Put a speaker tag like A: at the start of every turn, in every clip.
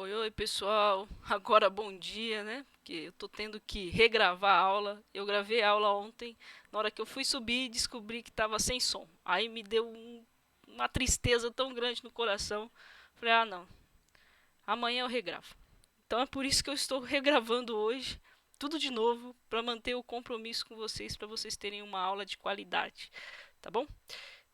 A: Oi, oi, pessoal. Agora bom dia, né? Porque eu tô tendo que regravar a aula. Eu gravei a aula ontem. Na hora que eu fui subir, descobri que tava sem som. Aí me deu uma tristeza tão grande no coração. Falei: "Ah, não. Amanhã eu regravo". Então é por isso que eu estou regravando hoje, tudo de novo, para manter o compromisso com vocês, para vocês terem uma aula de qualidade, tá bom?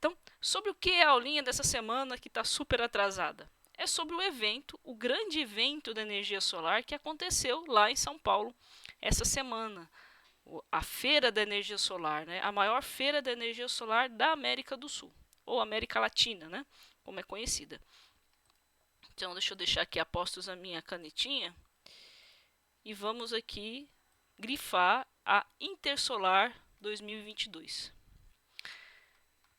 A: Então, sobre o que é a aulinha dessa semana que está super atrasada? É sobre o evento, o grande evento da energia solar que aconteceu lá em São Paulo essa semana. A Feira da Energia Solar, né? A maior feira da energia solar da América do Sul, ou América Latina, né? Como é conhecida. Então, deixa eu deixar aqui a postos a minha canetinha e vamos aqui grifar a Intersolar 2022.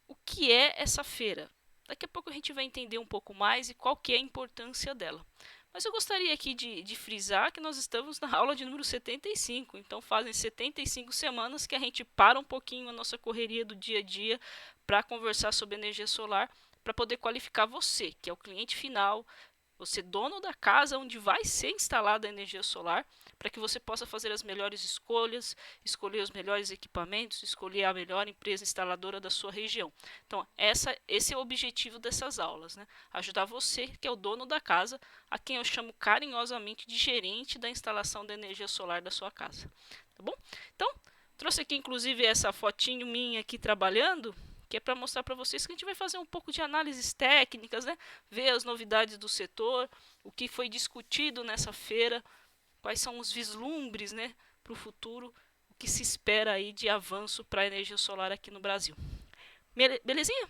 A: O que é essa feira? Daqui a pouco a gente vai entender um pouco mais e qual que é a importância dela. Mas eu gostaria aqui de frisar que nós estamos na aula de número 75, então fazem 75 semanas que a gente para um pouquinho a nossa correria do dia a dia para conversar sobre energia solar, para poder qualificar você, que é o cliente final, você dono da casa onde vai ser instalada a energia solar, para que você possa fazer as melhores escolhas, escolher os melhores equipamentos, escolher a melhor empresa instaladora da sua região. Então, esse é o objetivo dessas aulas, né? Ajudar você, que é o dono da casa, a quem eu chamo carinhosamente de gerente da instalação da energia solar da sua casa. Tá bom? Então, trouxe aqui inclusive essa fotinho minha aqui trabalhando, que é para mostrar para vocês que a gente vai fazer um pouco de análises técnicas, né? Ver as novidades do setor, o que foi discutido nessa feira, quais são os vislumbres, né, para o futuro, o que se espera aí de avanço para a energia solar aqui no Brasil. Belezinha?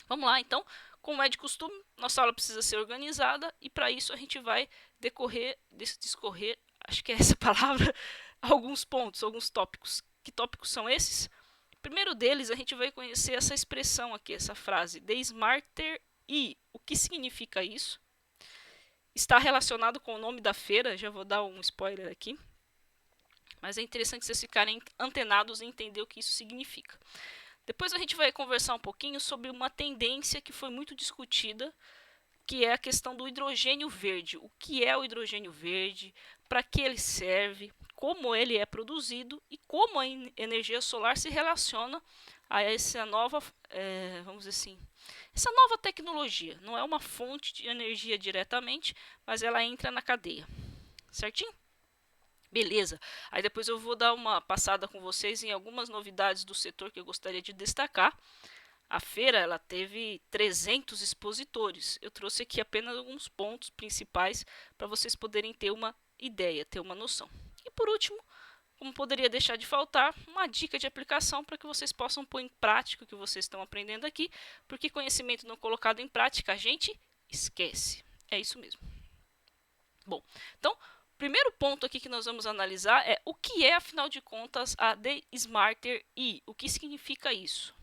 A: Vamos lá, então. Como é de costume, nossa aula precisa ser organizada e para isso a gente vai discorrer, acho que é essa palavra, alguns pontos, alguns tópicos. Que tópicos são esses? Primeiro deles, a gente vai conhecer essa expressão aqui, essa frase, The Smarter E. O que significa isso? Está relacionado com o nome da feira, já vou dar um spoiler aqui. Mas é interessante vocês ficarem antenados e entender o que isso significa. Depois a gente vai conversar um pouquinho sobre uma tendência que foi muito discutida, que é a questão do hidrogênio verde. O que é o hidrogênio verde, para que ele serve, como ele é produzido e como a energia solar se relaciona a essa nova, vamos dizer assim, essa nova tecnologia. Não é uma fonte de energia diretamente, mas ela entra na cadeia. Certinho? Beleza. Aí depois eu vou dar uma passada com vocês em algumas novidades do setor que eu gostaria de destacar. A feira ela teve 300 expositores. Eu trouxe aqui apenas alguns pontos principais para vocês poderem ter uma ideia, ter uma noção. E por último, como poderia deixar de faltar, uma dica de aplicação para que vocês possam pôr em prática o que vocês estão aprendendo aqui, porque conhecimento não colocado em prática a gente esquece. É isso mesmo. Bom, então, o primeiro ponto aqui que nós vamos analisar é o que é, afinal de contas, a The Smarter E. O que significa isso?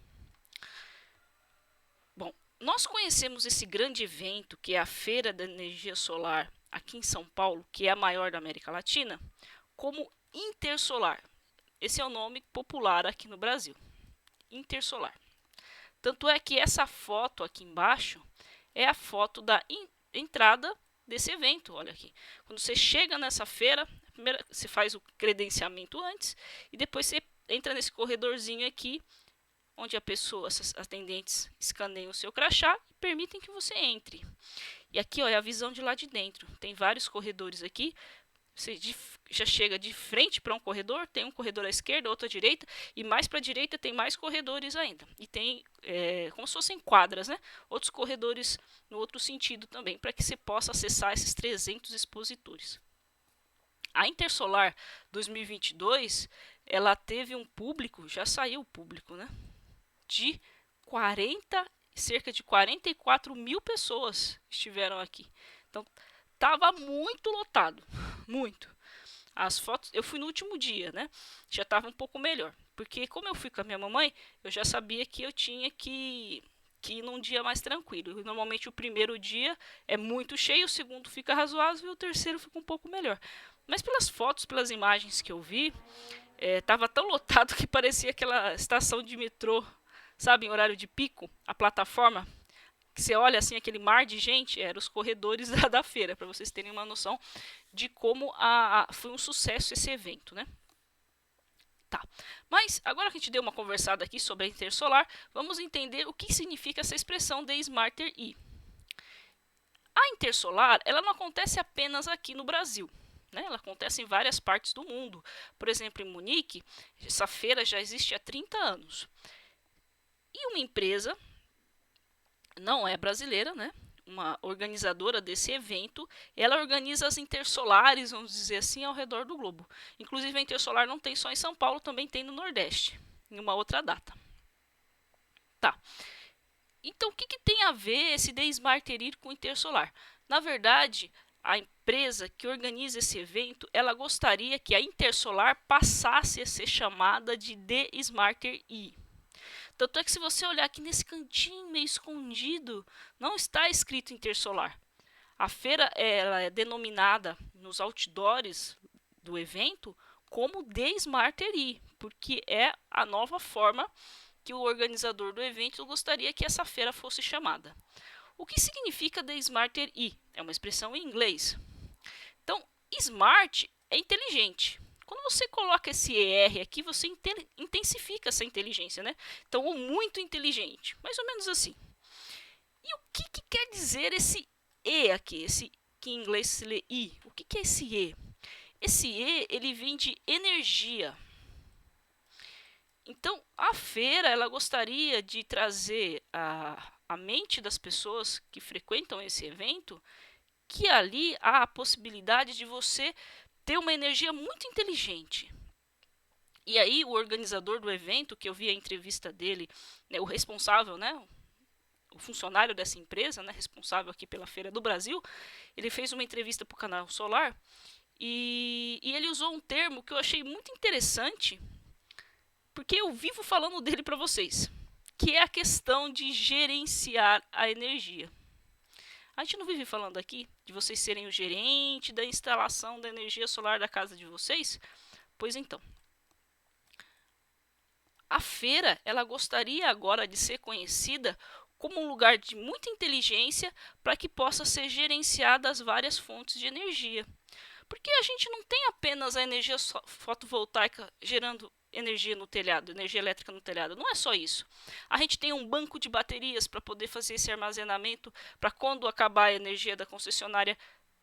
A: Bom, nós conhecemos esse grande evento, que é a Feira da Energia Solar aqui em São Paulo, que é a maior da América Latina, como Intersolar. Esse é o nome popular aqui no Brasil, Intersolar. Tanto é que essa foto aqui embaixo é a foto da entrada desse evento. Olha aqui. Quando você chega nessa feira, primeiro você faz o credenciamento antes e depois você entra nesse corredorzinho aqui, onde as atendentes escaneiam o seu crachá e permitem que você entre. E aqui ó, é a visão de lá de dentro. Tem vários corredores aqui. Você já chega de frente para um corredor, tem um corredor à esquerda, outro à direita, e mais para a direita tem mais corredores ainda. E tem como se fossem quadras, né? Outros corredores no outro sentido também, para que você possa acessar esses 300 expositores. A Intersolar 2022, ela teve um público, já saiu o público, né? De cerca de 44 mil pessoas estiveram aqui. Então, estava muito lotado, muito. As fotos, eu fui no último dia, né? Já estava um pouco melhor, porque como eu fui com a minha mamãe, eu já sabia que eu tinha que ir num dia mais tranquilo. E normalmente o primeiro dia é muito cheio, o segundo fica razoável e o terceiro fica um pouco melhor. Mas pelas fotos, pelas imagens que eu vi, estava tão lotado que parecia aquela estação de metrô, sabe, em horário de pico, a plataforma Você olha assim aquele mar de gente, eram os corredores da feira, para vocês terem uma noção de como foi um sucesso esse evento, né? Tá. Mas agora que a gente deu uma conversada aqui sobre a Intersolar, vamos entender o que significa essa expressão de Smarter E. A Intersolar, ela não acontece apenas aqui no Brasil, né? Ela acontece em várias partes do mundo. Por exemplo, em Munique, essa feira já existe há 30 anos. E uma empresa, não é brasileira, né? Uma organizadora desse evento, ela organiza as Intersolares, vamos dizer assim, ao redor do globo. Inclusive a Intersolar não tem só em São Paulo, também tem no Nordeste, em uma outra data. Tá. Então, o que tem a ver esse The Smarter Ir com o Intersolar? Na verdade, a empresa que organiza esse evento, ela gostaria que a Intersolar passasse a ser chamada de The Smarter E. Tanto é que se você olhar aqui nesse cantinho meio escondido, não está escrito Intersolar. A feira ela é denominada nos outdoors do evento como The Smarter E, porque é a nova forma que o organizador do evento gostaria que essa feira fosse chamada. O que significa The Smarter E? É uma expressão em inglês. Então, smart é inteligente. Quando você coloca esse ER aqui, você intensifica essa inteligência, né? Então, ou muito inteligente, mais ou menos assim. E o que quer dizer esse E aqui, esse que em inglês se lê I? O que é esse E? Esse E, ele vem de energia. Então, a feira, ela gostaria de trazer a mente das pessoas que frequentam esse evento, que ali há a possibilidade de você ter uma energia muito inteligente. E aí o organizador do evento, que eu vi a entrevista dele, né, o responsável, né, o funcionário dessa empresa, né, responsável aqui pela Feira do Brasil, ele fez uma entrevista para o Canal Solar e ele usou um termo que eu achei muito interessante, porque eu vivo falando dele para vocês, que é a questão de gerenciar a energia. A gente não vive falando aqui de vocês serem o gerente da instalação da energia solar da casa de vocês? Pois então, a feira ela gostaria agora de ser conhecida como um lugar de muita inteligência para que possa ser gerenciada as várias fontes de energia. Porque a gente não tem apenas a energia fotovoltaica gerando energia no telhado, energia elétrica no telhado. Não é só isso. A gente tem um banco de baterias para poder fazer esse armazenamento, para quando acabar a energia da concessionária,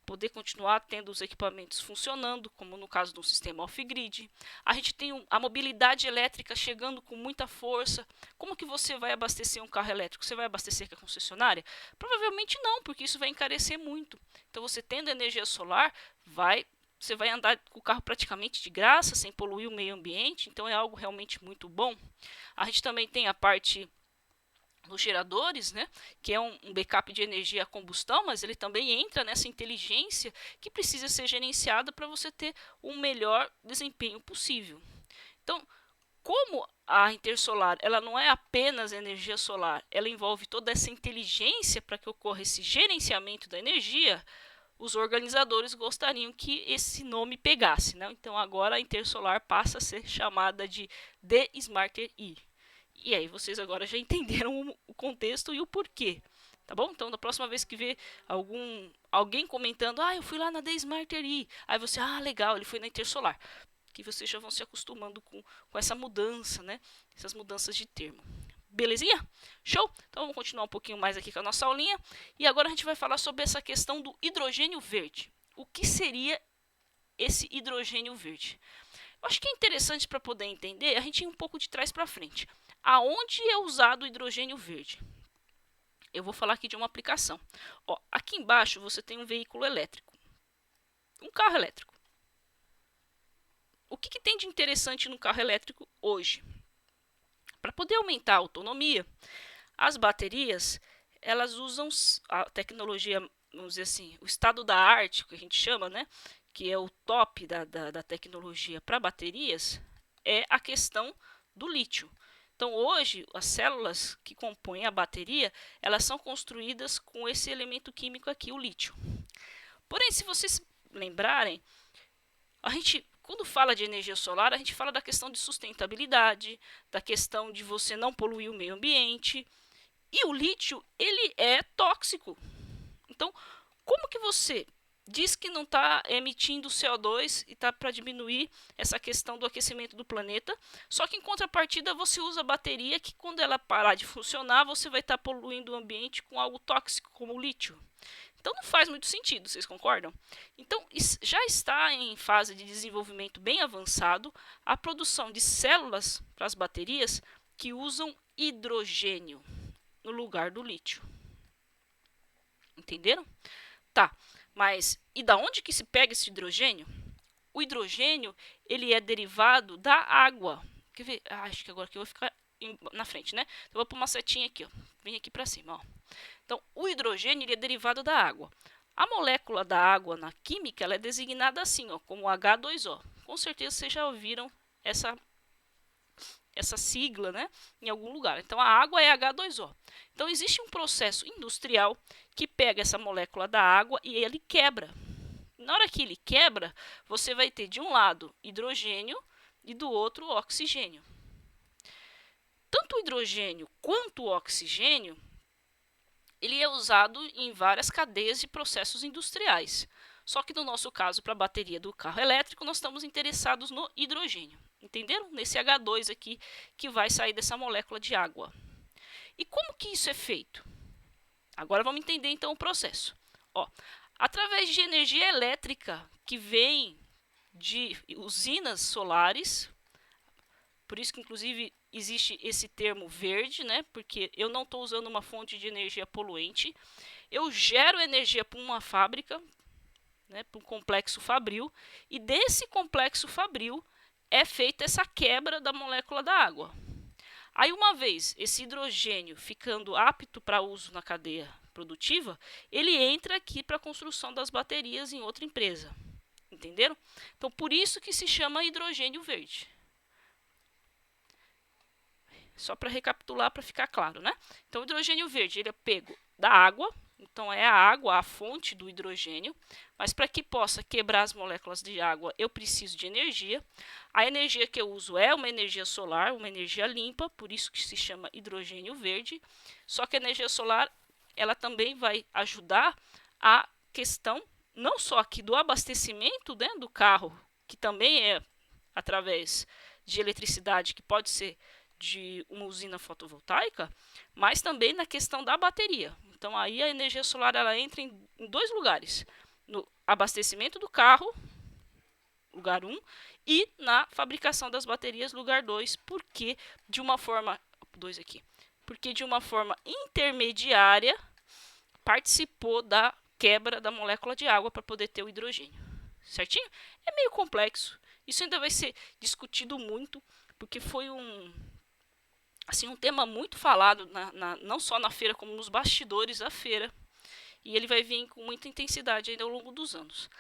A: poder continuar tendo os equipamentos funcionando, como no caso do sistema off-grid. A gente tem a mobilidade elétrica chegando com muita força. Como que você vai abastecer um carro elétrico? Você vai abastecer com a concessionária? Provavelmente não, porque isso vai encarecer muito. Então, você tendo energia solar, você vai andar com o carro praticamente de graça, sem poluir o meio ambiente, então é algo realmente muito bom. A gente também tem a parte dos geradores, né, que é um backup de energia a combustão, mas ele também entra nessa inteligência que precisa ser gerenciada para você ter o melhor desempenho possível. Então, como a Intersolar ela não é apenas energia solar, ela envolve toda essa inteligência para que ocorra esse gerenciamento da energia, os organizadores gostariam que esse nome pegasse, né? Então agora a Intersolar passa a ser chamada de The Smarter E. E aí vocês agora já entenderam o contexto e o porquê, tá bom? Então da próxima vez que vê alguém comentando, eu fui lá na The Smarter E, aí você, legal, ele foi na Intersolar, que vocês já vão se acostumando com essa mudança, né? Essas mudanças de termo. Belezinha? Show? Então vamos continuar um pouquinho mais aqui com a nossa aulinha. E agora a gente vai falar sobre essa questão do hidrogênio verde. O que seria esse hidrogênio verde? Eu acho que é interessante para poder entender a gente ir um pouco de trás para frente. Aonde é usado o hidrogênio verde? Eu vou falar aqui de uma aplicação. Aqui embaixo você tem um veículo elétrico. Um carro elétrico. O que tem de interessante no carro elétrico hoje? Para poder aumentar a autonomia, as baterias elas usam a tecnologia, vamos dizer assim, o estado da arte, que a gente chama, né? Que é o top da tecnologia para baterias, é a questão do lítio. Então, hoje, as células que compõem a bateria, elas são construídas com esse elemento químico aqui, o lítio. Porém, se vocês lembrarem, a gente, quando fala de energia solar, a gente fala da questão de sustentabilidade, da questão de você não poluir o meio ambiente. E o lítio, ele é tóxico. Então, como que você diz que não está emitindo CO2 e está para diminuir essa questão do aquecimento do planeta, só que em contrapartida você usa a bateria que quando ela parar de funcionar, você vai estar poluindo o ambiente com algo tóxico como o lítio. Então não faz muito sentido, vocês concordam? Então já está em fase de desenvolvimento bem avançado a produção de células para as baterias que usam hidrogênio no lugar do lítio. Entenderam? Tá, mas e da onde que se pega esse hidrogênio? O hidrogênio, ele é derivado da água. Quer ver? Acho que agora que eu vou ficar na frente, né? Então, eu vou pôr uma setinha aqui, ó. Vem aqui para cima, ó. Então, o hidrogênio, ele é derivado da água. A molécula da água na química, ela é designada assim, ó, como H2O. Com certeza vocês já ouviram essa sigla, né, em algum lugar. Então, a água é H2O. Então, existe um processo industrial que pega essa molécula da água e ele quebra. Na hora que ele quebra, você vai ter de um lado hidrogênio e do outro oxigênio. Tanto o hidrogênio quanto o oxigênio, ele é usado em várias cadeias de processos industriais. Só que no nosso caso, para a bateria do carro elétrico, nós estamos interessados no hidrogênio. Entenderam? Nesse H2 aqui que vai sair dessa molécula de água. E como que isso é feito? Agora vamos entender então o processo. Ó, através de energia elétrica que vem de usinas solares, por isso que inclusive existe esse termo verde, né? Porque eu não estou usando uma fonte de energia poluente. Eu gero energia para uma fábrica, né, para um complexo fabril, e desse complexo fabril é feita essa quebra da molécula da água. Aí, uma vez esse hidrogênio ficando apto para uso na cadeia produtiva, ele entra aqui para a construção das baterias em outra empresa. Entenderam? Então, por isso que se chama hidrogênio verde. Só para recapitular, para ficar claro, né? Então, o hidrogênio verde ele é pego da água, então é a água a fonte do hidrogênio, mas para que possa quebrar as moléculas de água, eu preciso de energia. A energia que eu uso é uma energia solar, uma energia limpa, por isso que se chama hidrogênio verde. Só que a energia solar, ela também vai ajudar a questão não só aqui do abastecimento, né, do carro, que também é através de eletricidade, que pode ser de uma usina fotovoltaica, mas também na questão da bateria. Então, aí a energia solar ela entra em dois lugares: no abastecimento do carro, lugar 1, e na fabricação das baterias, lugar 2, porque de uma forma intermediária participou da quebra da molécula de água para poder ter o hidrogênio. Certinho? É meio complexo. Isso ainda vai ser discutido muito, porque foi um tema muito falado, não só na feira, como nos bastidores da feira. E ele vai vir com muita intensidade ainda ao longo dos anos.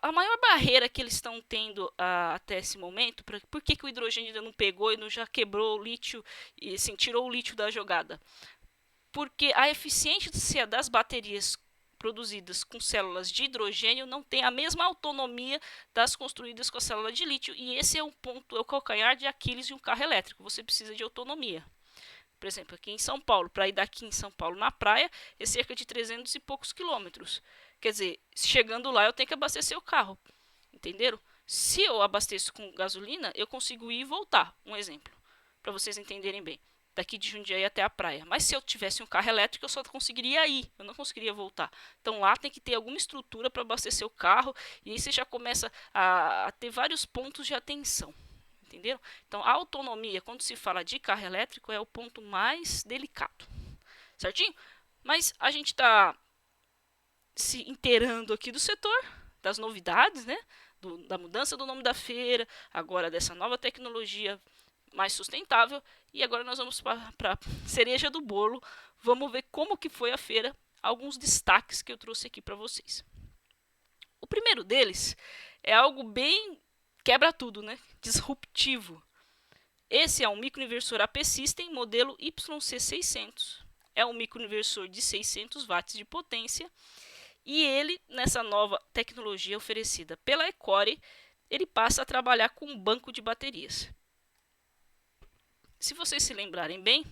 A: A maior barreira que eles estão tendo até esse momento, por que o hidrogênio ainda não pegou e não já quebrou o lítio, e assim, tirou o lítio da jogada? Porque a eficiência das baterias produzidas com células de hidrogênio não tem a mesma autonomia das construídas com a célula de lítio, e esse é o calcanhar de Aquiles de um carro elétrico. Você precisa de autonomia. Por exemplo, aqui em São Paulo, para ir daqui em São Paulo na praia, é cerca de 300 e poucos quilômetros. Quer dizer, chegando lá eu tenho que abastecer o carro. Entenderam? Se eu abasteço com gasolina, eu consigo ir e voltar. Um exemplo, para vocês entenderem bem. Daqui de Jundiaí até a praia. Mas se eu tivesse um carro elétrico, eu só conseguiria ir, eu não conseguiria voltar. Então lá tem que ter alguma estrutura para abastecer o carro, e aí você já começa a ter vários pontos de atenção. Entenderam? Então a autonomia, quando se fala de carro elétrico, é o ponto mais delicado. Certinho? Mas a gente está se inteirando aqui do setor, das novidades, né? Da mudança do nome da feira, agora dessa nova tecnologia mais sustentável, e agora nós vamos para a cereja do bolo. Vamos ver como que foi a feira, alguns destaques que eu trouxe aqui para vocês. O primeiro deles é algo bem quebra tudo, né? Disruptivo. Esse é um microinversor AP System modelo YC600. É um microinversor de 600 watts de potência, e ele, nessa nova tecnologia oferecida pela Ecore, ele passa a trabalhar com um banco de baterias. Se vocês se lembrarem bem,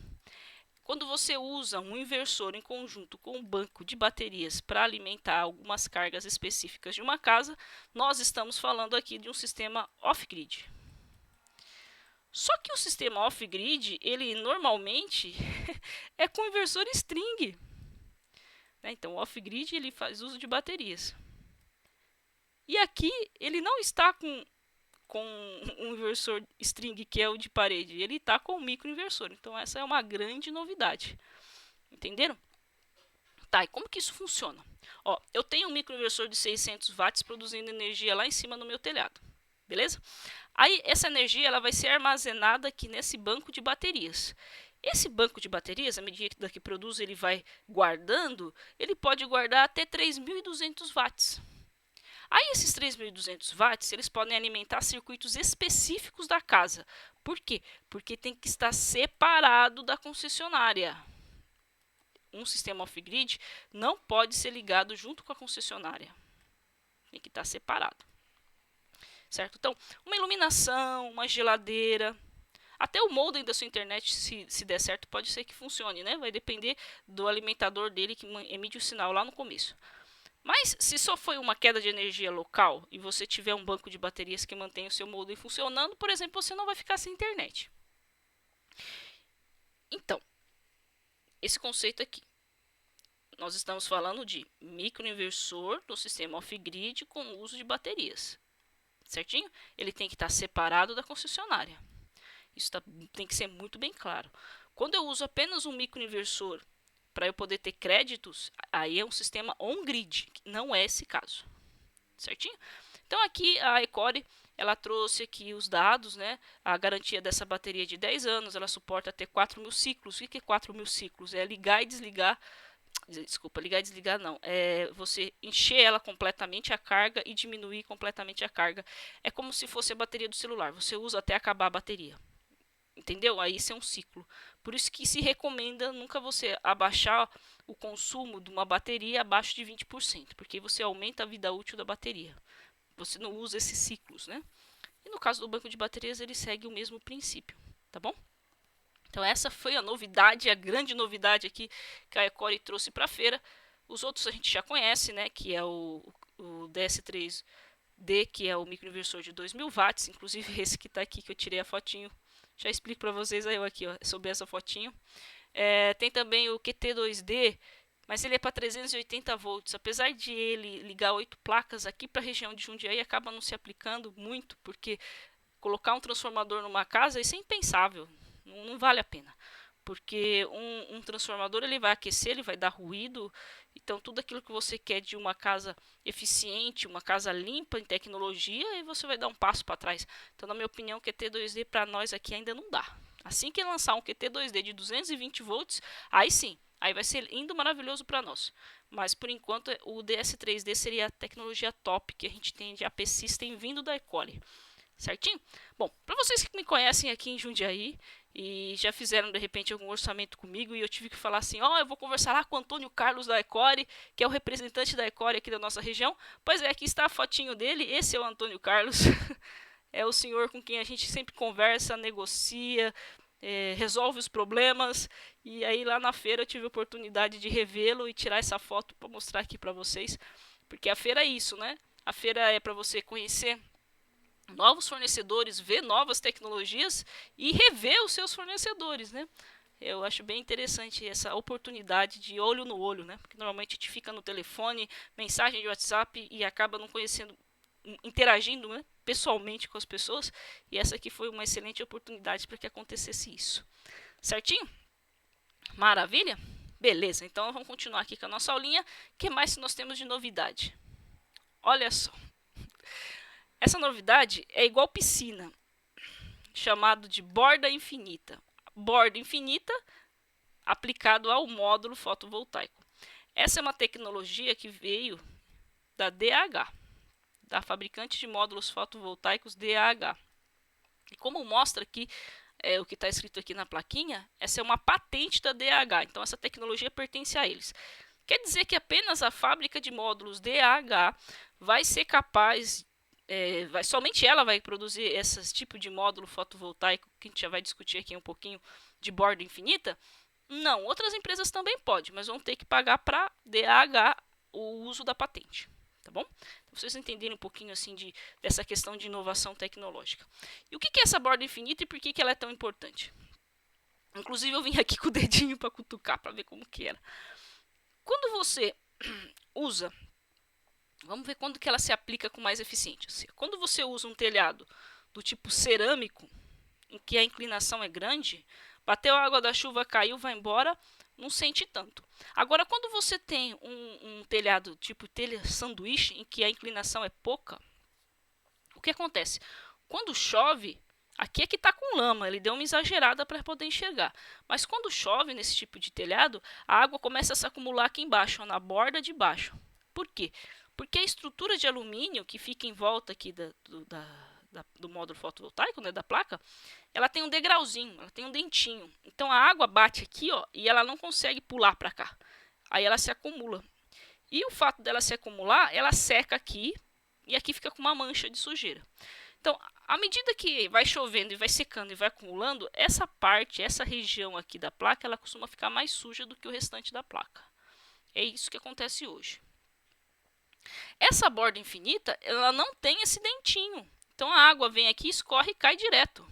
A: quando você usa um inversor em conjunto com um banco de baterias para alimentar algumas cargas específicas de uma casa, nós estamos falando aqui de um sistema off-grid. Só que o sistema off-grid, ele normalmente é com inversor string. Então, o off-grid ele faz uso de baterias. E aqui ele não está com um inversor string, que é o de parede, ele está com um microinversor. Então essa é uma grande novidade. Entenderam? Tá, e como que isso funciona? Ó, eu tenho um microinversor de 600 watts produzindo energia lá em cima no meu telhado. Beleza? Aí essa energia ela vai ser armazenada aqui nesse banco de baterias. Esse banco de baterias, à medida que produz, ele vai guardando, ele pode guardar até 3.200 watts. Aí esses 3.200 watts, eles podem alimentar circuitos específicos da casa. Por quê? Porque tem que estar separado da concessionária. Um sistema off-grid não pode ser ligado junto com a concessionária. Tem que estar separado. Certo? Então, uma iluminação, uma geladeira, até o modem da sua internet, se der certo, pode ser que funcione, né? Vai depender do alimentador dele que emite o sinal lá no começo. Mas se só foi uma queda de energia local e você tiver um banco de baterias que mantém o seu modem funcionando, por exemplo, você não vai ficar sem internet. Então, esse conceito aqui, nós estamos falando de microinversor no sistema off-grid com uso de baterias. Certinho? Ele tem que estar separado da concessionária. Isso tem que ser muito bem claro. Quando eu uso apenas um microinversor para eu poder ter créditos, aí é um sistema on-grid, não é esse caso. Certinho? Então aqui a Ecore, ela trouxe aqui os dados, né? A garantia dessa bateria de 10 anos, ela suporta até 4.000 ciclos. O que é 4.000 ciclos? É ligar e desligar. Desculpa, ligar e desligar não. É você encher ela completamente a carga e diminuir completamente a carga. É como se fosse a bateria do celular. Você usa até acabar a bateria. Entendeu? Aí isso é um ciclo. Por isso que se recomenda nunca você abaixar o consumo de uma bateria abaixo de 20%, porque você aumenta a vida útil da bateria. Você não usa esses ciclos, né? E no caso do banco de baterias, ele segue o mesmo princípio, tá bom? Então essa foi a novidade, a grande novidade aqui que a Ecore trouxe para a feira. Os outros a gente já conhece, né? Que é o DS3D, que é o microinversor de 2.000 watts. Inclusive esse que está aqui, que eu tirei a fotinho. Já explico para vocês aí aqui, ó, sobre essa fotinho. Tem também o QT2D, mas ele é para 380 volts. Apesar de ele ligar 8 placas aqui para a região de Jundiaí, acaba não se aplicando muito, porque colocar um transformador numa casa, isso é impensável, não vale a pena. Porque um transformador ele vai aquecer, ele vai dar ruído. Então tudo aquilo que você quer de uma casa eficiente, uma casa limpa em tecnologia, e você vai dar um passo para trás. Então na minha opinião o QT2D para nós aqui ainda não dá. Assim que lançar um QT2D de 220 volts, aí sim, aí vai ser lindo, maravilhoso para nós. Mas por enquanto o DS3D seria a tecnologia top que a gente tem de AP System vindo da Ecore. Certinho? Bom, para vocês que me conhecem aqui em Jundiaí e já fizeram de repente algum orçamento comigo e eu tive que falar assim, ó, eu vou conversar lá com o Antônio Carlos da Ecore, que é o representante da Ecore aqui da nossa região. Pois é, aqui está a fotinho dele, esse é o Antônio Carlos. É o senhor com quem a gente sempre conversa, negocia, resolve os problemas. E aí lá na feira eu tive a oportunidade de revê-lo e tirar essa foto para mostrar aqui para vocês. Porque a feira é isso, né? A feira é para você conhecer novos fornecedores, ver novas tecnologias e rever os seus fornecedores, né? Eu acho bem interessante essa oportunidade de olho no olho, né? Porque normalmente a gente fica no telefone, mensagem de WhatsApp e acaba não conhecendo, interagindo, né, pessoalmente com as pessoas. E essa aqui foi uma excelente oportunidade para que acontecesse isso. Certinho? Maravilha? Beleza, então vamos continuar aqui com a nossa aulinha. O que mais nós temos de novidade? Olha só. Essa novidade é igual piscina, chamado de borda infinita. Borda infinita aplicado ao módulo fotovoltaico. Essa é uma tecnologia que veio da DH, da fabricante de módulos fotovoltaicos DH. E como mostra aqui o que está escrito aqui na plaquinha, essa é uma patente da DH, então essa tecnologia pertence a eles. Quer dizer que apenas a fábrica de módulos DH vai ser capaz, somente ela vai produzir esse tipo de módulo fotovoltaico, que a gente já vai discutir aqui um pouquinho, de borda infinita. Não, outras empresas também podem, mas vão ter que pagar para DAH o uso da patente, tá bom? Então, vocês entenderem um pouquinho assim dessa questão de inovação tecnológica. E o que é essa borda infinita e por que ela é tão importante? Inclusive eu vim aqui com o dedinho para cutucar para ver como que era. Quando você usa, vamos ver quando que ela se aplica com mais eficiência. Quando você usa um telhado do tipo cerâmico, em que a inclinação é grande, bateu a água da chuva, caiu, vai embora, não sente tanto. Agora, quando você tem um telhado tipo telha sanduíche, em que a inclinação é pouca, o que acontece? Quando chove, aqui é que está com lama, ele deu uma exagerada para poder enxergar. Mas quando chove nesse tipo de telhado, a água começa a se acumular aqui embaixo, na borda de baixo. Por quê? Porque a estrutura de alumínio que fica em volta aqui do módulo fotovoltaico, né, da placa, ela tem um degrauzinho, ela tem um dentinho. Então a água bate aqui, ó, e ela não consegue pular para cá. Aí ela se acumula. E o fato dela se acumular, ela seca aqui e aqui fica com uma mancha de sujeira. Então, à medida que vai chovendo e vai secando e vai acumulando, essa parte, essa região aqui da placa, ela costuma ficar mais suja do que o restante da placa. É isso que acontece hoje. Essa borda infinita, ela não tem esse dentinho. Então a água vem aqui, escorre e cai direto.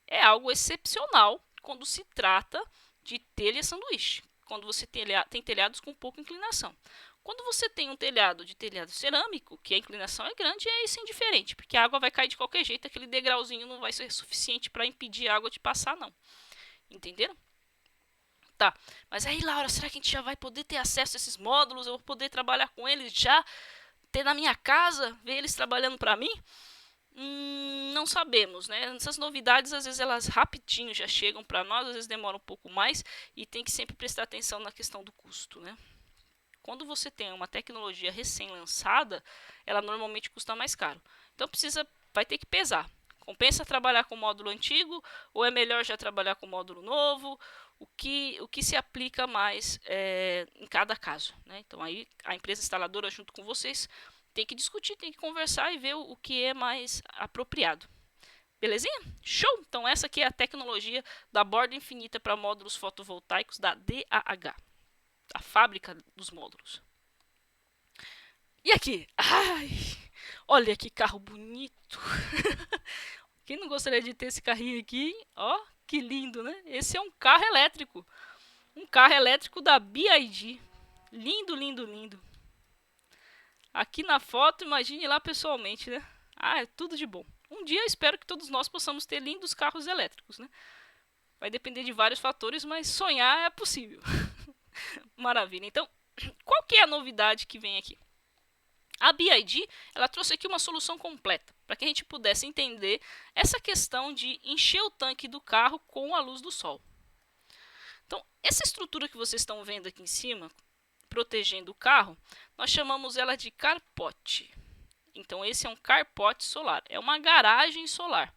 A: É algo excepcional quando se trata de telha sanduíche, quando você tem telhados com pouca inclinação. Quando você tem um telhado de telhado cerâmico, que a inclinação é grande, é isso indiferente, porque a água vai cair de qualquer jeito, aquele degrauzinho não vai ser suficiente para impedir a água de passar, não. Entenderam? Tá, mas aí, Laura, será que a gente já vai poder ter acesso a esses módulos? Eu vou poder trabalhar com eles já? Ter na minha casa? Ver eles trabalhando para mim? Não sabemos, né? Essas novidades, às vezes, elas rapidinho já chegam para nós, às vezes demoram um pouco mais e tem que sempre prestar atenção na questão do custo, né? Quando você tem uma tecnologia recém-lançada, ela normalmente custa mais caro. Então vai ter que pesar. Compensa trabalhar com o módulo antigo ou é melhor já trabalhar com o módulo novo? O que se aplica mais em cada caso, né? Então aí a empresa instaladora junto com vocês tem que discutir, tem que conversar e ver o que é mais apropriado. Belezinha? Show! Então essa aqui é a tecnologia da borda infinita para módulos fotovoltaicos da DAH, a fábrica dos módulos. E aqui? Ai, olha que carro bonito! Quem não gostaria de ter esse carrinho aqui? Ó, que lindo, né? Esse é um carro elétrico. Um carro elétrico da BYD. Lindo, lindo, lindo. Aqui na foto, imagine lá pessoalmente, né? Ah, é tudo de bom. Um dia eu espero que todos nós possamos ter lindos carros elétricos, né? Vai depender de vários fatores, mas sonhar é possível. Maravilha. Então, qual que é a novidade que vem aqui? A BYD, ela trouxe aqui uma solução completa, para que a gente pudesse entender essa questão de encher o tanque do carro com a luz do sol. Então, essa estrutura que vocês estão vendo aqui em cima, protegendo o carro, nós chamamos ela de carport. Então, esse é um carport solar, é uma garagem solar.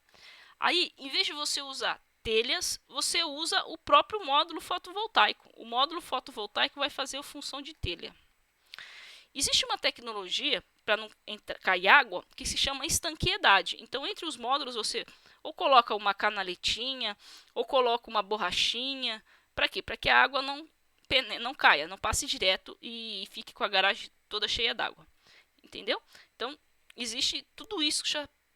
A: Aí, em vez de você usar telhas, você usa o próprio módulo fotovoltaico. O módulo fotovoltaico vai fazer a função de telha. Existe uma tecnologia para não cair água que se chama estanqueidade. Então, entre os módulos, você ou coloca uma canaletinha, ou coloca uma borrachinha. Para quê? Para que a água não caia, não passe direto e fique com a garagem toda cheia d'água. Entendeu? Então, existe tudo isso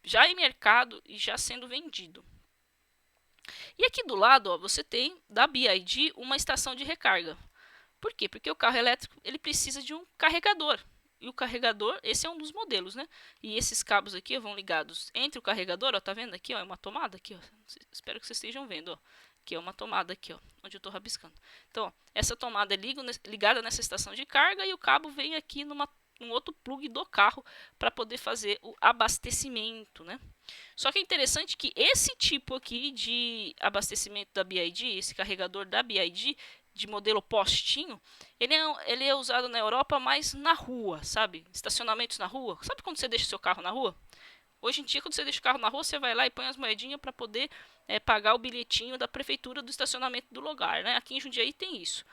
A: já em mercado e já sendo vendido. E aqui do lado, ó, você tem da BYD uma estação de recarga. Por quê? Porque o carro elétrico ele precisa de um carregador. E o carregador, esse é um dos modelos, né? E esses cabos aqui ó, vão ligados entre o carregador, ó, tá vendo aqui, ó, é uma tomada aqui, ó. Espero que vocês estejam vendo, ó. Aqui é uma tomada aqui, ó, onde eu tô rabiscando. Então, ó, essa tomada é ligada nessa estação de carga e o cabo vem aqui num outro plug do carro para poder fazer o abastecimento, né? Só que é interessante que esse tipo aqui de abastecimento da BYD, esse carregador da BYD, de modelo postinho, ele é usado na Europa mais na rua, sabe? Estacionamentos na rua. Sabe quando você deixa seu carro na rua? Hoje em dia, quando você deixa o carro na rua, você vai lá e põe as moedinhas para poder pagar o bilhetinho da prefeitura do estacionamento do lugar, né? Aqui em Jundiaí tem isso.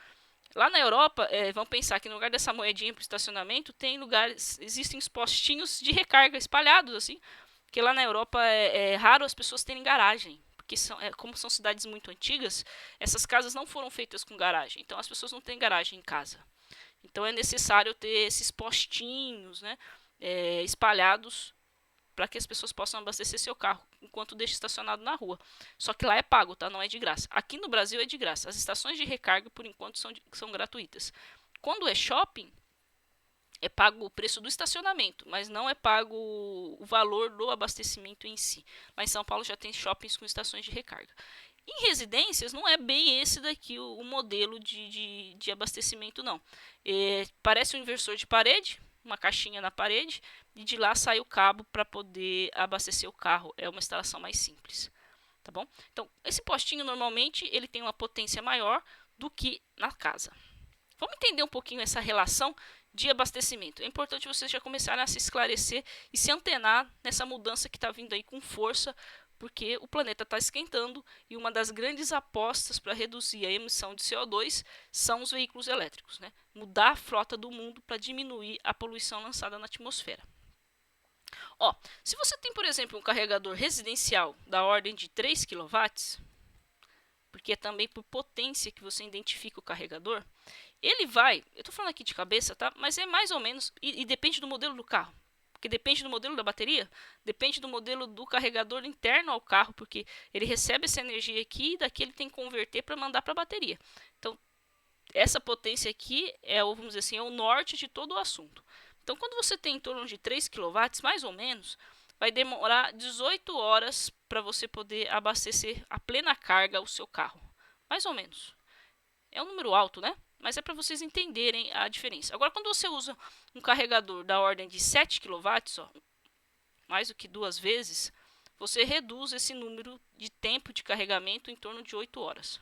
A: Lá na Europa, vão pensar que no lugar dessa moedinha para o estacionamento, tem lugares, existem os postinhos de recarga espalhados, assim, porque lá na Europa é raro as pessoas terem garagem, porque como são cidades muito antigas, essas casas não foram feitas com garagem. Então as pessoas não têm garagem em casa. Então é necessário ter esses postinhos, né, espalhados para que as pessoas possam abastecer seu carro enquanto deixa estacionado na rua. Só que lá é pago, tá? Não é de graça. Aqui no Brasil é de graça. As estações de recarga, por enquanto, são gratuitas. Quando é shopping, é pago o preço do estacionamento, mas não é pago o valor do abastecimento em si. Lá em São Paulo já tem shoppings com estações de recarga. Em residências, não é bem esse daqui o modelo de abastecimento, não. Parece um inversor de parede, uma caixinha na parede, e de lá sai o cabo para poder abastecer o carro. É uma instalação mais simples, tá bom? Então, esse postinho, normalmente, ele tem uma potência maior do que na casa. Vamos entender um pouquinho essa relação de abastecimento. É importante vocês já começarem a se esclarecer e se antenar nessa mudança que está vindo aí com força, porque o planeta está esquentando e uma das grandes apostas para reduzir a emissão de CO2 são os veículos elétricos, né? Mudar a frota do mundo para diminuir a poluição lançada na atmosfera. Ó, se você tem, por exemplo, um carregador residencial da ordem de 3 kW, porque é também por potência que você identifica o carregador, ele vai, eu estou falando aqui de cabeça, tá? Mas é mais ou menos, e depende do modelo do carro. Porque depende do modelo da bateria, depende do modelo do carregador interno ao carro, porque ele recebe essa energia aqui e daqui ele tem que converter para mandar para a bateria. Então, essa potência aqui vamos dizer assim, é o norte de todo o assunto. Então, quando você tem em torno de 3 kW, mais ou menos, vai demorar 18 horas para você poder abastecer a plena carga o seu carro. Mais ou menos. É um número alto, né? Mas é para vocês entenderem a diferença. Agora, quando você usa um carregador da ordem de 7 kW, ó, mais do que 2 vezes, você reduz esse número de tempo de carregamento em torno de 8 horas.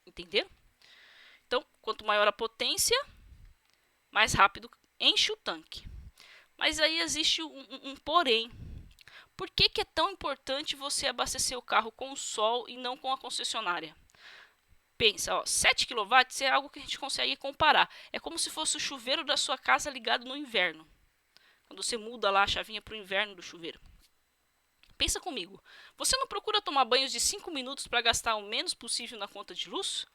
A: Entenderam? Então, quanto maior a potência, mais rápido enche o tanque. Mas aí existe um porém. Por que é tão importante você abastecer o carro com o sol e não com a concessionária? Pensa, ó, 7 kW é algo que a gente consegue comparar. É como se fosse o chuveiro da sua casa ligado no inverno. Quando você muda lá a chavinha para o inverno do chuveiro. Pensa comigo. Você não procura tomar banhos de 5 minutos para gastar o menos possível na conta de luz?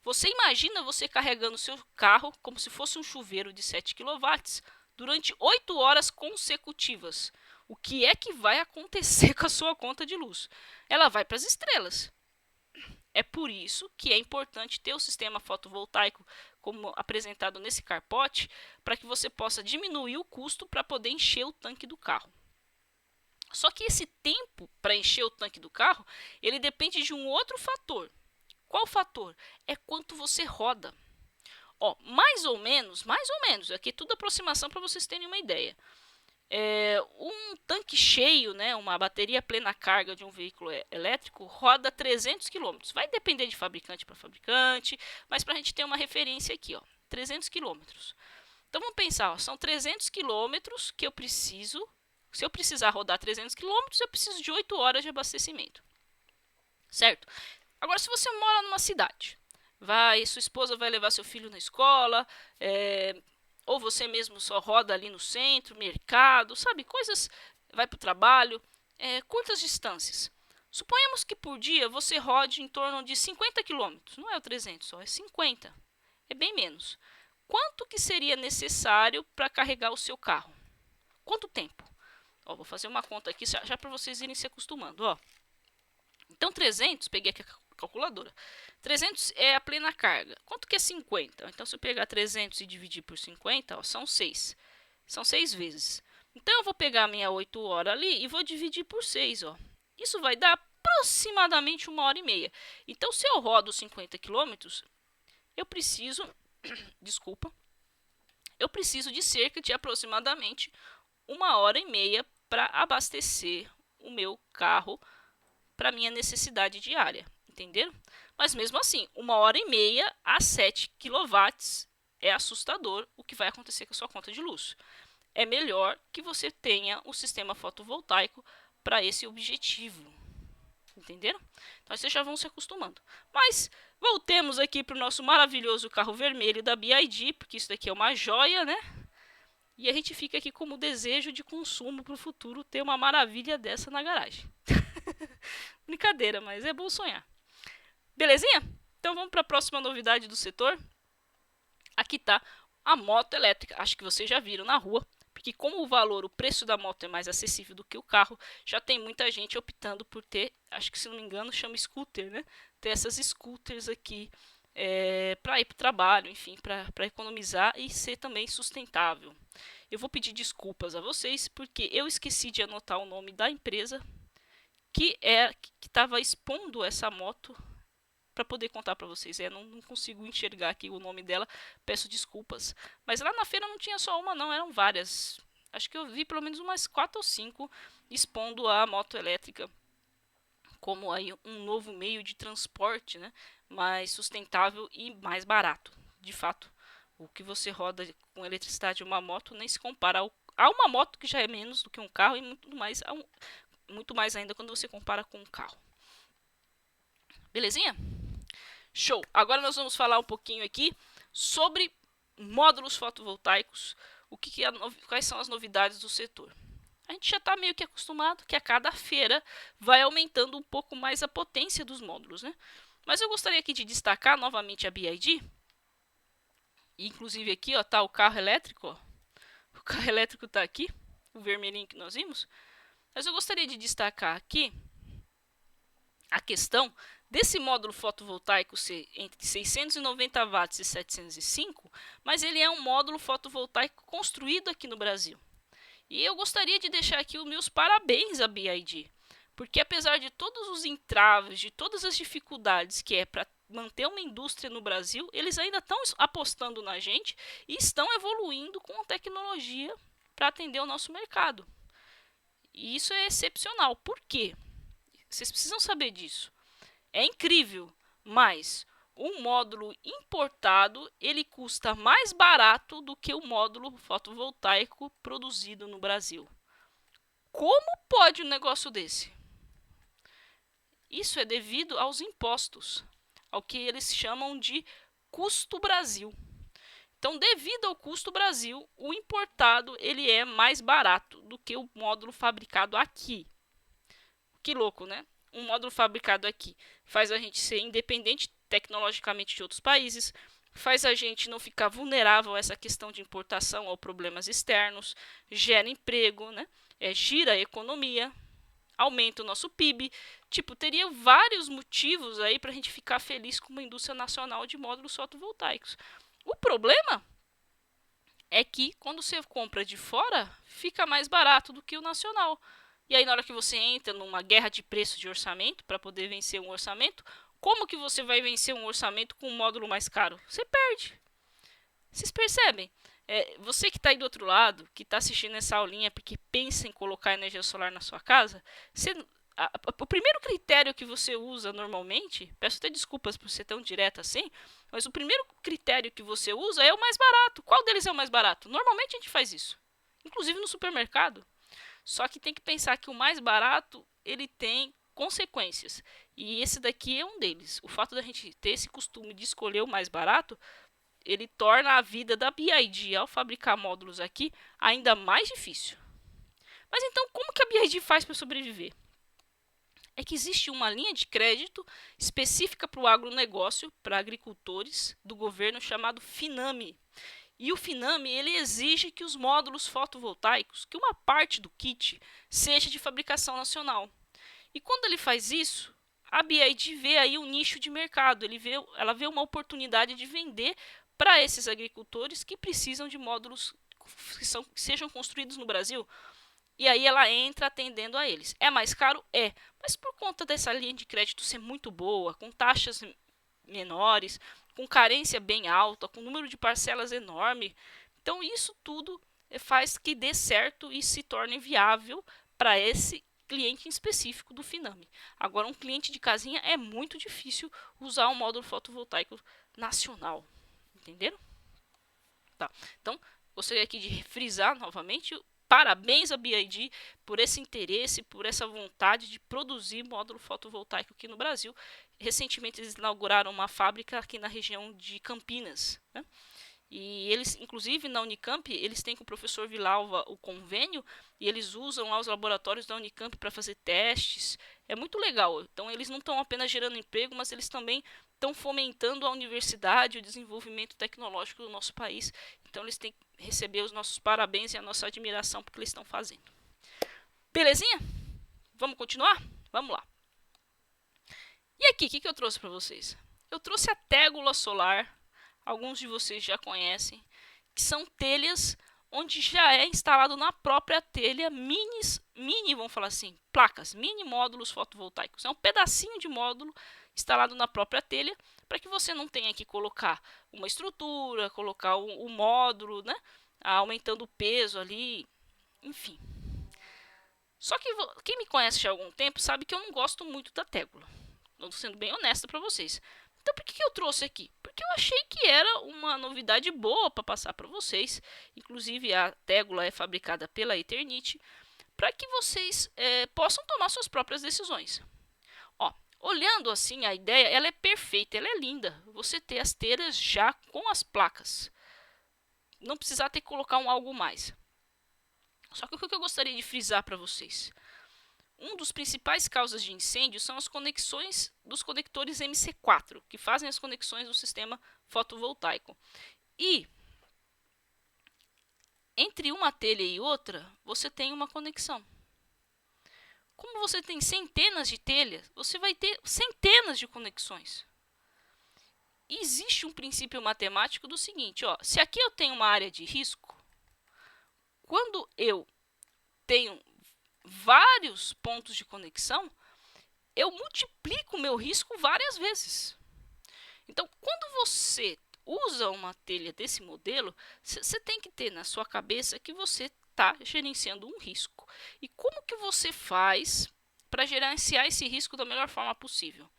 A: Você imagina você carregando seu carro como se fosse um chuveiro de 7 kW durante 8 horas consecutivas. O que é que vai acontecer com a sua conta de luz? Ela vai para as estrelas. É por isso que é importante ter o sistema fotovoltaico como apresentado nesse carpote, para que você possa diminuir o custo para poder encher o tanque do carro. Só que esse tempo para encher o tanque do carro, ele depende de um outro fator. Qual fator? É quanto você roda. Ó, mais ou menos, aqui é tudo aproximação para vocês terem uma ideia. Um tanque cheio, né, uma bateria plena carga de um veículo elétrico roda 300 km. Vai depender de fabricante para fabricante, mas para a gente ter uma referência aqui, ó, 300 km. Então vamos pensar, ó, são 300 km que eu preciso. Se eu precisar rodar 300 km, eu preciso de 8 horas de abastecimento. Certo? Agora, se você mora numa cidade, sua esposa vai levar seu filho na escola, ou você mesmo só roda ali no centro, mercado, sabe, coisas, vai para o trabalho, curtas distâncias. Suponhamos que por dia você rode em torno de 50 km, não é o 300 só, é 50, é bem menos. Quanto que seria necessário para carregar o seu carro? Quanto tempo? Ó, vou fazer uma conta aqui já para vocês irem se acostumando, ó. Então 300, peguei aqui a calculadora. 300 é a plena carga. Quanto que é 50? Então, se eu pegar 300 e dividir por 50, ó, são 6. São 6 vezes. Então, eu vou pegar a minha 8 horas ali e vou dividir por 6. Ó. Isso vai dar aproximadamente 1h30. Então, se eu rodo 50 km, eu preciso... Desculpa. Eu preciso de cerca de aproximadamente 1h30 para abastecer o meu carro para minha necessidade diária. Entenderam? Mas mesmo assim, 1h30 a 7 kW é assustador o que vai acontecer com a sua conta de luz. É melhor que você tenha o sistema fotovoltaico para esse objetivo. Entenderam? Então vocês já vão se acostumando. Mas voltemos aqui para o nosso maravilhoso carro vermelho da BYD, porque isso daqui é uma joia, né? E a gente fica aqui como desejo de consumo para o futuro ter uma maravilha dessa na garagem. Brincadeira, mas é bom sonhar. Belezinha? Então vamos para a próxima novidade do setor. Aqui está a moto elétrica. Acho que vocês já viram na rua, porque como o preço da moto é mais acessível do que o carro, já tem muita gente optando por ter, acho que se não me engano chama scooter, né? Ter essas scooters aqui para ir para o trabalho, enfim, para economizar e ser também sustentável. Eu vou pedir desculpas a vocês porque eu esqueci de anotar o nome da empresa que estava expondo essa moto para poder contar para vocês. Não consigo enxergar aqui o nome dela, peço desculpas. Mas lá na feira não tinha só uma não, eram várias. Acho que eu vi pelo menos umas 4 ou 5 expondo a moto elétrica como aí um novo meio de transporte, né, mais sustentável e mais barato. De fato, o que você roda com eletricidade de uma moto nem se compara a uma moto que já é menos do que um carro e muito mais ainda quando você compara com um carro. Belezinha? Show! Agora nós vamos falar um pouquinho aqui sobre módulos fotovoltaicos, quais são as novidades do setor. A gente já está meio que acostumado que a cada feira vai aumentando um pouco mais a potência dos módulos, né? Mas eu gostaria aqui de destacar novamente a BYD. Inclusive aqui está o carro elétrico. Ó. O carro elétrico está aqui, o vermelhinho que nós vimos. Mas eu gostaria de destacar aqui a questão desse módulo fotovoltaico ser entre 690 watts e 705, mas ele é um módulo fotovoltaico construído aqui no Brasil. E eu gostaria de deixar aqui os meus parabéns à BYD, porque apesar de todos os entraves, de todas as dificuldades que é para manter uma indústria no Brasil, eles ainda estão apostando na gente e estão evoluindo com tecnologia para atender o nosso mercado. E isso é excepcional. Por quê? Vocês precisam saber disso. É incrível, mas um módulo importado ele custa mais barato do que o módulo fotovoltaico produzido no Brasil. Como pode um negócio desse? Isso é devido aos impostos, ao que eles chamam de custo Brasil. Então, devido ao custo Brasil, o importado ele é mais barato do que o módulo fabricado aqui. Que louco, né? Um módulo fabricado aqui faz a gente ser independente tecnologicamente de outros países, faz a gente não ficar vulnerável a essa questão de importação ou problemas externos, gera emprego, né? Gira a economia, aumenta o nosso PIB. Tipo, teria vários motivos aí para a gente ficar feliz com uma indústria nacional de módulos fotovoltaicos. O problema é que quando você compra de fora, fica mais barato do que o nacional. E aí na hora que você entra numa guerra de preço de orçamento, para poder vencer um orçamento, como que você vai vencer um orçamento com um módulo mais caro? Você perde. Vocês percebem? Você que está aí do outro lado, que está assistindo essa aulinha porque pensa em colocar energia solar na sua casa, o primeiro critério que você usa normalmente, peço até desculpas por ser tão direto assim, mas o primeiro critério que você usa é o mais barato. Qual deles é o mais barato? Normalmente a gente faz isso, inclusive no supermercado. Só que tem que pensar que o mais barato, ele tem consequências. E esse daqui é um deles. O fato da gente ter esse costume de escolher o mais barato, ele torna a vida da BYD ao fabricar módulos aqui ainda mais difícil. Mas então, como que a BYD faz para sobreviver? É que existe uma linha de crédito específica para o agronegócio, para agricultores, do governo chamado FINAME. E o FINAME ele exige que os módulos fotovoltaicos, que uma parte do kit, seja de fabricação nacional. E quando ele faz isso, a BYD vê aí um nicho de mercado, ela vê uma oportunidade de vender para esses agricultores que precisam de módulos que sejam construídos no Brasil. E aí ela entra atendendo a eles. É mais caro? É. Mas por conta dessa linha de crédito ser muito boa, com taxas menores, com carência bem alta, com número de parcelas enorme. Então isso tudo faz que dê certo e se torne viável para esse cliente em específico do FINAME. Agora, um cliente de casinha é muito difícil usar um módulo fotovoltaico nacional. Entenderam? Tá. Então, gostaria aqui de frisar novamente. Parabéns à BYD por esse interesse, por essa vontade de produzir módulo fotovoltaico aqui no Brasil. Recentemente eles inauguraram uma fábrica aqui na região de Campinas, né? E eles, inclusive na Unicamp, eles têm com o professor Vilalva o convênio e eles usam lá os laboratórios da Unicamp para fazer testes. É muito legal. Então eles não estão apenas gerando emprego, mas eles também estão fomentando a universidade e o desenvolvimento tecnológico do nosso país. Então eles têm que receber os nossos parabéns e a nossa admiração porque eles estão fazendo. Belezinha? Vamos continuar? Vamos lá. E aqui, o que eu trouxe para vocês? Eu trouxe a tégula solar. Alguns de vocês já conhecem, que são telhas onde já é instalado na própria telha mini, vamos falar assim, placas, mini módulos fotovoltaicos. É um pedacinho de módulo instalado na própria telha, para que você não tenha que colocar uma estrutura, colocar o módulo, né, aumentando o peso ali, enfim. Só que quem me conhece já há algum tempo sabe que eu não gosto muito da tégula. Estou sendo bem honesta para vocês. Então, por que eu trouxe aqui? Porque eu achei que era uma novidade boa para passar para vocês. Inclusive, a tégula é fabricada pela Eternit, para que vocês possam tomar suas próprias decisões. Ó, olhando assim a ideia, ela é perfeita, ela é linda. Você ter as telhas já com as placas. Não precisar ter que colocar algo mais. Só que o que eu gostaria de frisar para vocês? Um dos principais causas de incêndio são as conexões dos conectores MC4, que fazem as conexões do sistema fotovoltaico. E entre uma telha e outra, você tem uma conexão. Como você tem centenas de telhas, você vai ter centenas de conexões. E existe um princípio matemático do seguinte, ó, se aqui eu tenho uma área de risco, quando eu tenho vários pontos de conexão, eu multiplico o meu risco várias vezes. Então, quando você usa uma telha desse modelo, você tem que ter na sua cabeça que você está gerenciando um risco. E como que você faz para gerenciar esse risco da melhor forma possível?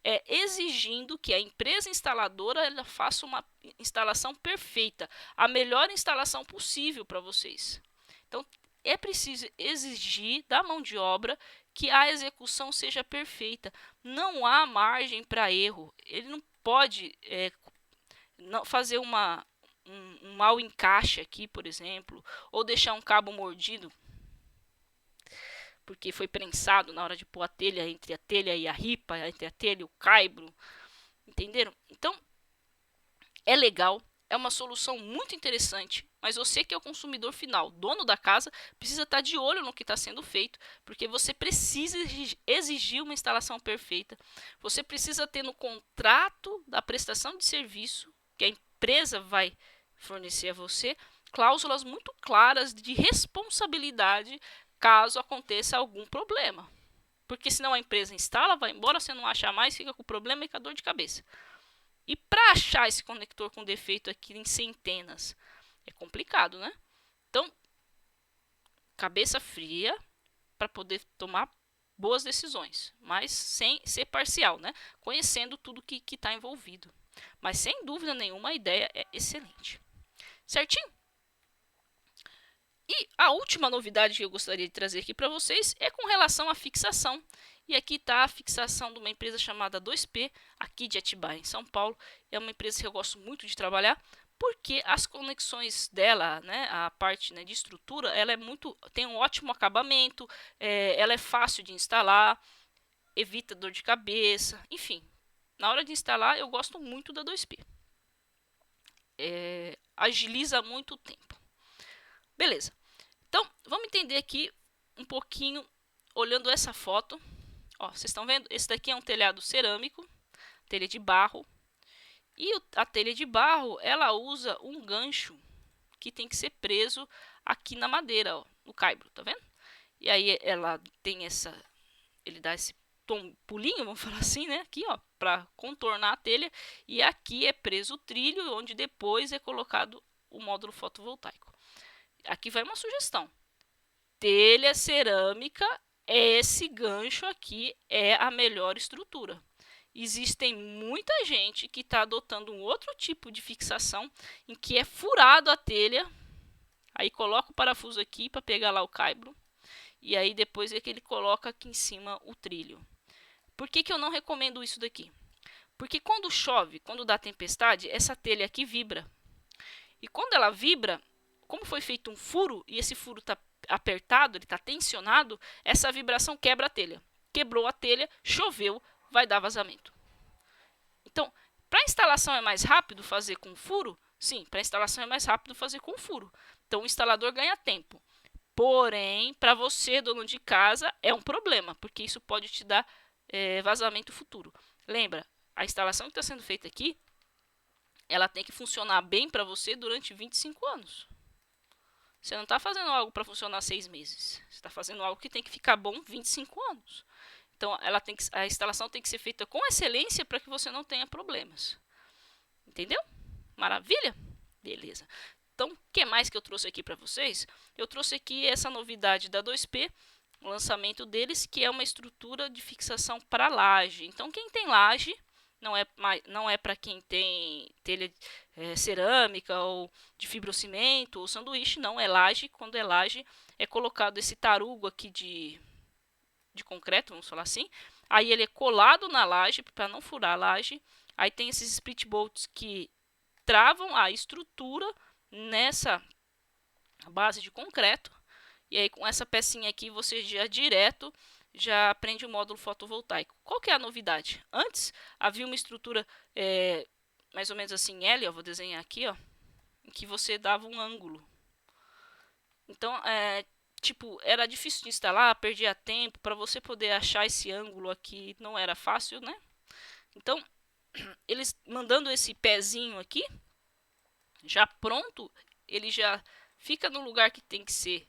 A: É exigindo que a empresa instaladora ela faça uma instalação perfeita, a melhor instalação possível para vocês. Então, é preciso exigir da mão de obra que a execução seja perfeita. Não há margem para erro. Ele não pode não fazer um mau encaixe aqui, por exemplo, ou deixar um cabo mordido porque foi prensado na hora de pôr a telha entre a telha e a ripa, entre a telha e o caibro. Entenderam? Então, é legal, é uma solução muito interessante, mas você que é o consumidor final, dono da casa, precisa estar de olho no que está sendo feito, porque você precisa exigir uma instalação perfeita. Você precisa ter no contrato da prestação de serviço, que a empresa vai fornecer a você, cláusulas muito claras de responsabilidade caso aconteça algum problema. Porque senão a empresa instala, vai embora, você não acha mais, fica com problema e com a dor de cabeça. E para achar esse conector com defeito aqui em centenas, é complicado, né? Então, cabeça fria para poder tomar boas decisões, mas sem ser parcial, né? Conhecendo tudo que está envolvido. Mas sem dúvida nenhuma a ideia é excelente. Certinho? E a última novidade que eu gostaria de trazer aqui para vocês é com relação à fixação. E aqui está a fixação de uma empresa chamada 2P, aqui de Atibaia, em São Paulo. É uma empresa que eu gosto muito de trabalhar, porque as conexões dela, né, a parte, né, de estrutura, ela é tem um ótimo acabamento, ela é fácil de instalar, evita dor de cabeça, enfim. Na hora de instalar, eu gosto muito da 2P. Agiliza muito o tempo. Beleza. Então, vamos entender aqui um pouquinho, olhando essa foto. Ó, vocês estão vendo? Esse daqui é um telhado cerâmico, telha de barro. E a telha de barro, ela usa um gancho que tem que ser preso aqui na madeira, ó, no caibro, tá vendo? E aí ela tem ele dá esse pulinho, vamos falar assim, né? Aqui, ó, para contornar a telha. E aqui é preso o trilho, onde depois é colocado o módulo fotovoltaico. Aqui vai uma sugestão. Telha cerâmica, esse gancho aqui é a melhor estrutura. Existem muita gente que está adotando um outro tipo de fixação, em que é furado a telha, aí coloca o parafuso aqui para pegar lá o caibro, e aí depois é que ele coloca aqui em cima o trilho. Por que eu não recomendo isso daqui? Porque quando chove, quando dá tempestade, essa telha aqui vibra. E quando ela vibra, como foi feito um furo e esse furo está apertado, ele está tensionado, essa vibração quebra a telha. Quebrou a telha, choveu, vai dar vazamento. Então, para a instalação é mais rápido fazer com furo? Sim, para a instalação é mais rápido fazer com furo. Então, o instalador ganha tempo. Porém, para você, dono de casa, é um problema, porque isso pode te dar vazamento futuro. Lembra, a instalação que está sendo feita aqui, ela tem que funcionar bem para você durante 25 anos. Você não está fazendo algo para funcionar 6 meses. Você está fazendo algo que tem que ficar bom 25 anos. Então, a instalação tem que ser feita com excelência para que você não tenha problemas. Entendeu? Maravilha? Beleza. Então, o que mais que eu trouxe aqui para vocês? Eu trouxe aqui essa novidade da 2P, o lançamento deles, que é uma estrutura de fixação para laje. Então, quem tem laje, não é para quem tem telha cerâmica ou de fibrocimento ou sanduíche, não, é laje. Quando é laje, é colocado esse tarugo aqui de concreto, vamos falar assim. Aí ele é colado na laje, para não furar a laje. Aí tem esses split bolts que travam a estrutura nessa base de concreto. E aí com essa pecinha aqui você já prende o módulo fotovoltaico. Qual que é a novidade? Antes havia uma estrutura mais ou menos assim L, ó, vou desenhar aqui, ó, em que você dava um ângulo. Então, tipo, era difícil de instalar, perdia tempo, para você poder achar esse ângulo aqui não era fácil, né? Então, eles mandando esse pezinho aqui, já pronto, ele já fica no lugar que tem que ser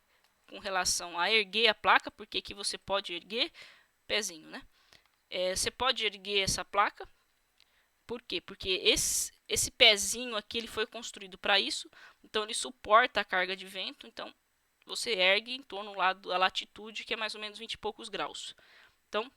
A: com relação a erguer a placa, porque aqui você pode erguer, pezinho, né? Você pode erguer essa placa, por quê? Porque esse pezinho aqui ele foi construído para isso, então ele suporta a carga de vento, então você ergue em torno lá da latitude, que é mais ou menos 20 e poucos graus. Então,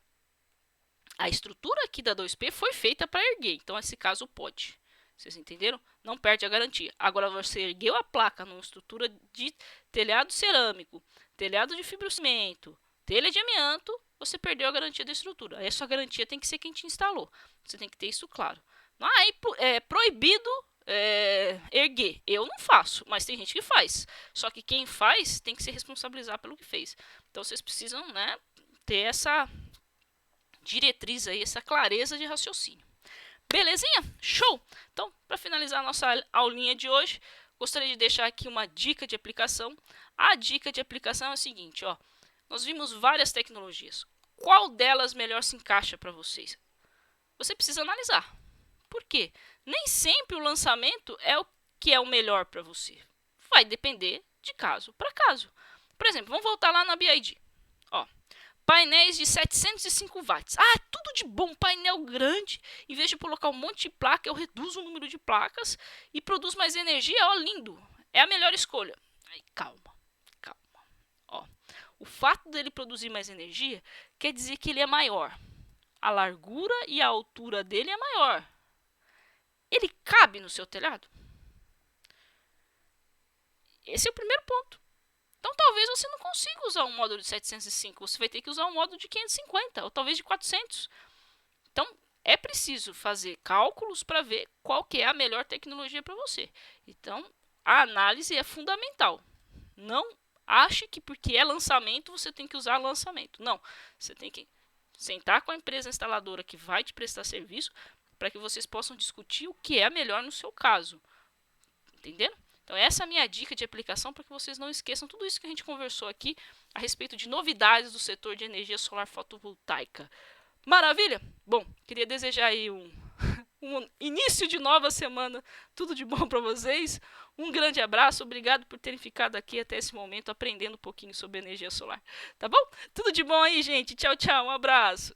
A: a estrutura aqui da 2P foi feita para erguer, então nesse caso pode. Vocês entenderam? Não perde a garantia. Agora, você ergueu a placa numa estrutura de telhado cerâmico, telhado de fibrocimento, telha de amianto, você perdeu a garantia da estrutura. Aí a sua garantia tem que ser quem te instalou. Você tem que ter isso claro. É proibido erguer. Eu não faço, mas tem gente que faz. Só que quem faz tem que se responsabilizar pelo que fez. Então, vocês precisam, né, ter essa diretriz aí, essa clareza de raciocínio. Belezinha? Show! Então, para finalizar a nossa aulinha de hoje, gostaria de deixar aqui uma dica de aplicação. A dica de aplicação é a seguinte, ó. Nós vimos várias tecnologias. Qual delas melhor se encaixa para vocês? Você precisa analisar. Por quê? Nem sempre o lançamento é o que é o melhor para você. Vai depender de caso para caso. Por exemplo, vamos voltar lá na BYD. Ó, painéis de 705 watts. Ah, tudo de bom, painel grande. Em vez de colocar um monte de placa, eu reduzo o número de placas e produz mais energia. Ó, lindo. É a melhor escolha. Aí, calma. Ó, o fato dele produzir mais energia quer dizer que ele é maior. A largura e a altura dele é maior. Ele cabe no seu telhado? Esse é o primeiro ponto. Então, talvez você não consiga usar um módulo de 705. Você vai ter que usar um módulo de 550 ou talvez de 400. Então, é preciso fazer cálculos para ver qual que é a melhor tecnologia para você. Então, a análise é fundamental. Não ache que porque é lançamento, você tem que usar lançamento. Não, você tem que sentar com a empresa instaladora que vai te prestar serviço para que vocês possam discutir o que é melhor no seu caso. Entenderam? Então, essa é a minha dica de aplicação para que vocês não esqueçam tudo isso que a gente conversou aqui a respeito de novidades do setor de energia solar fotovoltaica. Maravilha? Bom, queria desejar aí um início de nova semana, tudo de bom para vocês. Um grande abraço, obrigado por terem ficado aqui até esse momento aprendendo um pouquinho sobre energia solar. Tá bom? Tudo de bom aí, gente. Tchau, tchau, um abraço.